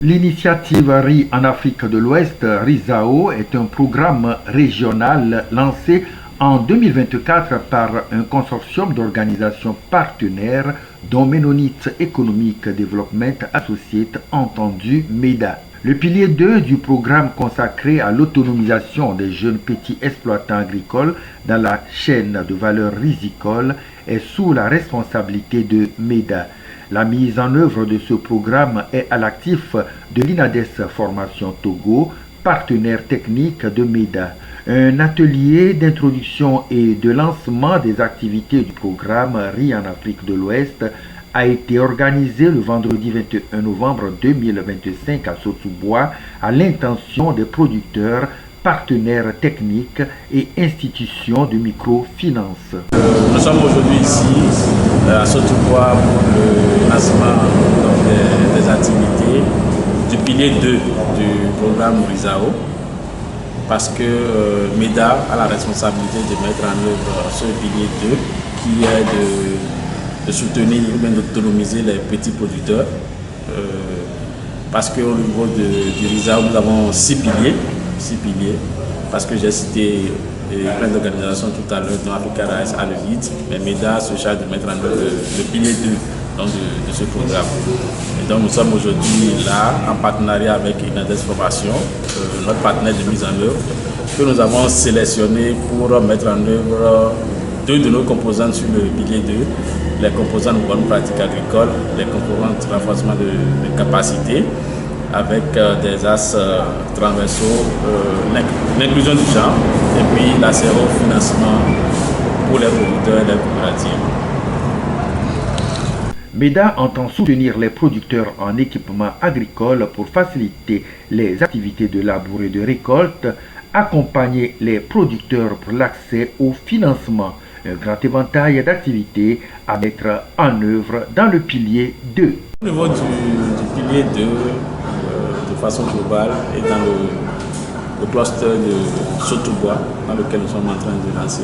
L'initiative Riz en Afrique de l'Ouest, RIZAO, est un programme régional lancé en 2024 par un consortium d'organisations partenaires dont Mennonite Economic Development Associates, entendu MEDA. Le pilier 2 du programme consacré à l'autonomisation des jeunes petits exploitants agricoles dans la chaîne de valeur risicole est sous la responsabilité de MEDA. La mise en œuvre de ce programme est à l'actif de l'INADES Formation Togo, partenaire technique de MEDA. Un atelier d'introduction et de lancement des activités du programme Riz en Afrique de l'Ouest a été organisé le vendredi 21 novembre 2025 à Sotoubois à l'intention des producteurs, partenaires techniques et institutions de microfinance. Nous sommes aujourd'hui ici à Sotoubois pour le lancement des activités du pilier 2 du programme RIZAO parce que MEDA a la responsabilité de mettre en œuvre ce pilier 2 qui est de soutenir ou bien d'autonomiser les petits producteurs parce qu'au niveau du RIZAO nous avons 6 piliers, parce que j'ai cité plein d'organisations tout à l'heure, dont Africa Rice a le lead, mais MEDA se charge de mettre en œuvre le pilier 2 de ce programme. Et donc nous sommes aujourd'hui là en partenariat avec INADES Formation, notre partenaire de mise en œuvre, que nous avons sélectionné pour mettre en œuvre deux de nos composantes sur le pilier 2, les composantes de bonnes pratiques agricoles, les composantes de renforcement de capacité, avec des axes transversaux, l'inclusion du genre et puis l'accès au financement pour les producteurs et les coopératives. MEDA entend soutenir les producteurs en équipement agricole pour faciliter les activités de labour et de récolte, accompagner les producteurs pour l'accès au financement, un grand éventail d'activités à mettre en œuvre dans le pilier 2. Au niveau du pilier 2, de façon globale, et dans le cluster de Sotoubois, dans lequel nous sommes en train de lancer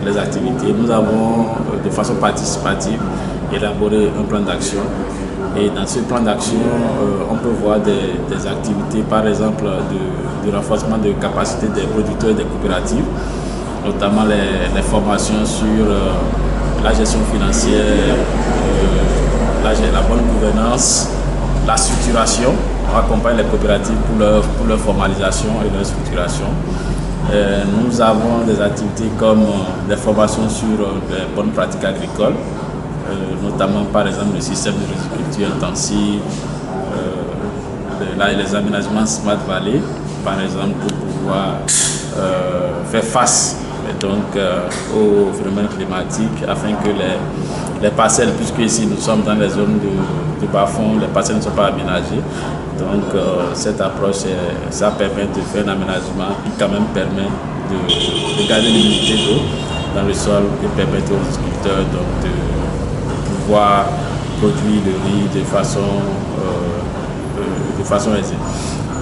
les activités, nous avons de façon participative élaboré un plan d'action. Et dans ce plan d'action, on peut voir des activités, par exemple, de renforcement de capacité des producteurs et des coopératives, notamment les formations sur la gestion financière, la bonne gouvernance, la structuration. On accompagne les coopératives pour leur formalisation et leur structuration. Nous avons des activités comme des formations sur les bonnes pratiques agricoles, notamment par exemple le système de riziculture intensive, les aménagements Smart Valley, par exemple, pour pouvoir faire face aux phénomènes climatiques afin que les parcelles, puisque ici nous sommes dans les zones de bas-fond, les parcelles ne sont pas aménagées. Donc cette approche, ça permet de faire un aménagement qui quand même permet de garder l'humidité d'eau dans le sol et permettre aux agriculteurs de pouvoir produire le riz de façon aisée.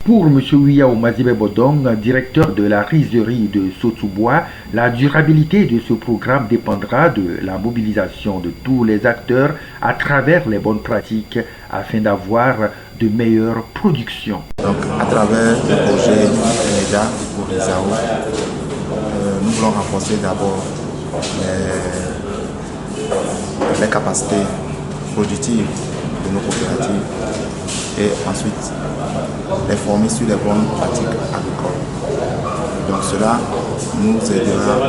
Pour M. Wiao Mazibe Bodong, directeur de la rizerie de Sotoubois, la durabilité de ce programme dépendra de la mobilisation de tous les acteurs à travers les bonnes pratiques afin d'avoir de meilleures productions. Donc, à travers le projet MEDA pour RIZAO, nous voulons renforcer d'abord les capacités productives de nos coopératives et ensuite les former sur les bonnes pratiques agricoles. Donc cela nous aidera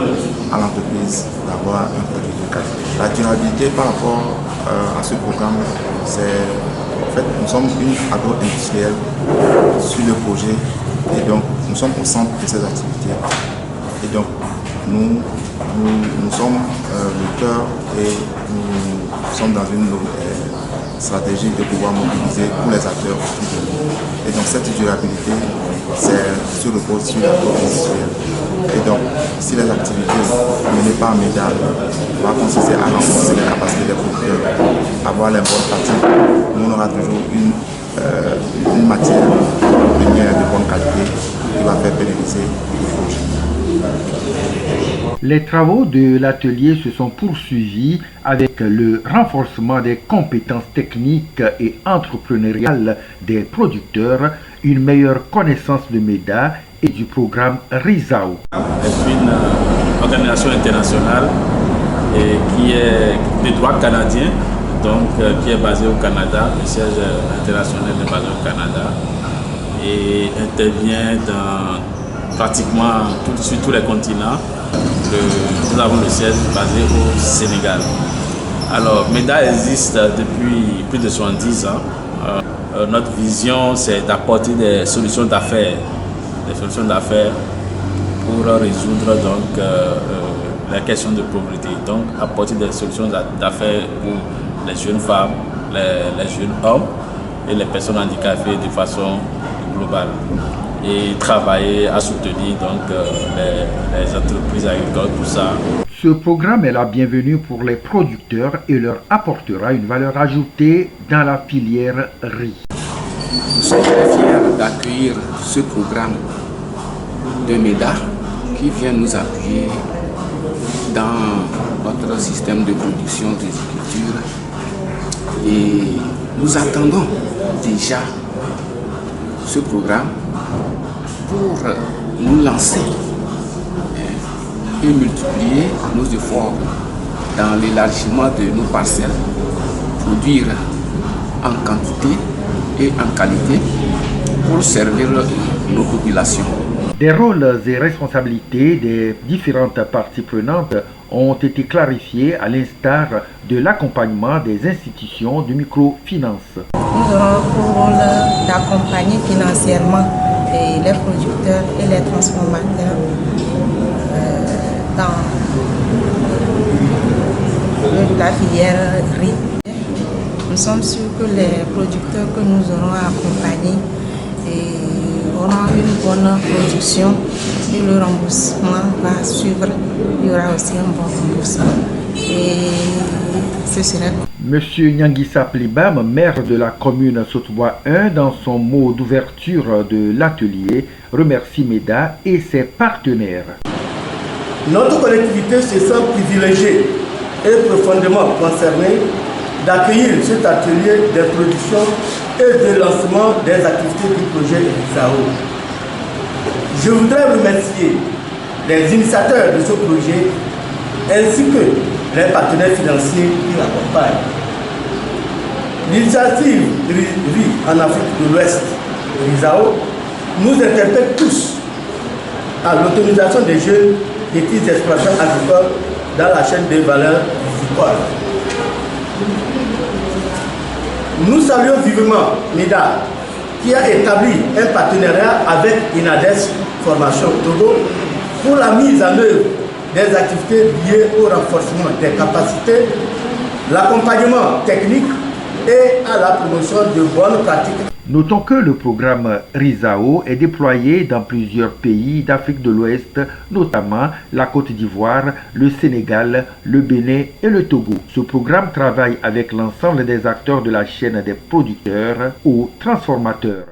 à l'entreprise d'avoir un produit de qualité. La durabilité par rapport à ce programme, c'est en fait nous sommes une agro-industrielle sur le projet et donc nous sommes au centre de ces activités. Et donc nous sommes le cœur et nous sommes dans une stratégie de pouvoir mobiliser tous les acteurs autour de nous. Et donc cette durabilité, c'est sur le pôle sur l'agro-industriel. Et donc si les activités menées par MEDA vont consister à renforcer les capacités des producteurs, avoir les bonnes pratiques, nous on aura toujours une matière première de bonne qualité qui va faire bénéficier du projet. Les travaux de l'atelier se sont poursuivis avec le renforcement des compétences techniques et entrepreneuriales des producteurs, une meilleure connaissance de MEDA et du programme RIZAO. C'est une organisation internationale qui est de droit canadien, donc qui est basée au Canada. Le siège international est basé au Canada et intervient dans pratiquement sur tous les continents. Nous avons le siège basé au Sénégal. Alors, MEDA existe depuis plus de 70 ans. Notre vision, c'est d'apporter des solutions d'affaires, pour résoudre donc la question de pauvreté. Donc, apporter des solutions d'affaires pour les jeunes femmes, les jeunes hommes et les personnes handicapées de façon globale. Et travailler à soutenir donc les entreprises agricoles, tout ça. Ce programme est la bienvenue pour les producteurs et leur apportera une valeur ajoutée dans la filière riz. Nous sommes très fiers d'accueillir ce programme de MEDA qui vient nous appuyer dans notre système de production de riziculture. Et nous attendons déjà ce programme pour nous lancer et multiplier nos efforts dans l'élargissement de nos parcelles, produire en quantité et en qualité pour servir nos populations. Des rôles et responsabilités des différentes parties prenantes ont été clarifiés à l'instar de l'accompagnement des institutions de microfinance. Nous aurons pour rôle d'accompagner financièrement les producteurs et les transformateurs dans la filière riz. Nous sommes sûrs que les producteurs que nous aurons accompagnés auront une bonne production et le remboursement va suivre. Il y aura aussi un bon remboursement. Et ce serait... Monsieur Nyangisa Plibam, maire de la commune Sotobois 1, dans son mot d'ouverture de l'atelier, remercie MEDA et ses partenaires. Notre collectivité se sent privilégiée et profondément concernée d'accueillir cet atelier d'introduction et de lancement des activités du projet RIZAO. Je voudrais remercier les initiateurs de ce projet ainsi que les partenaires financiers qui l'accompagnent. L'initiative Riz en Afrique de l'Ouest, RIZAO, nous interpelle tous à l'autonomisation des jeunes petits exploitants agricoles dans la chaîne de valeur rizicole. Nous saluons vivement MEDA qui a établi un partenariat avec INADES Formation Togo pour la mise en œuvre des activités liées au renforcement des capacités, l'accompagnement technique et à la promotion de bonnes pratiques. Notons que le programme RIZAO est déployé dans plusieurs pays d'Afrique de l'Ouest, notamment la Côte d'Ivoire, le Sénégal, le Bénin et le Togo. Ce programme travaille avec l'ensemble des acteurs de la chaîne des producteurs aux transformateurs.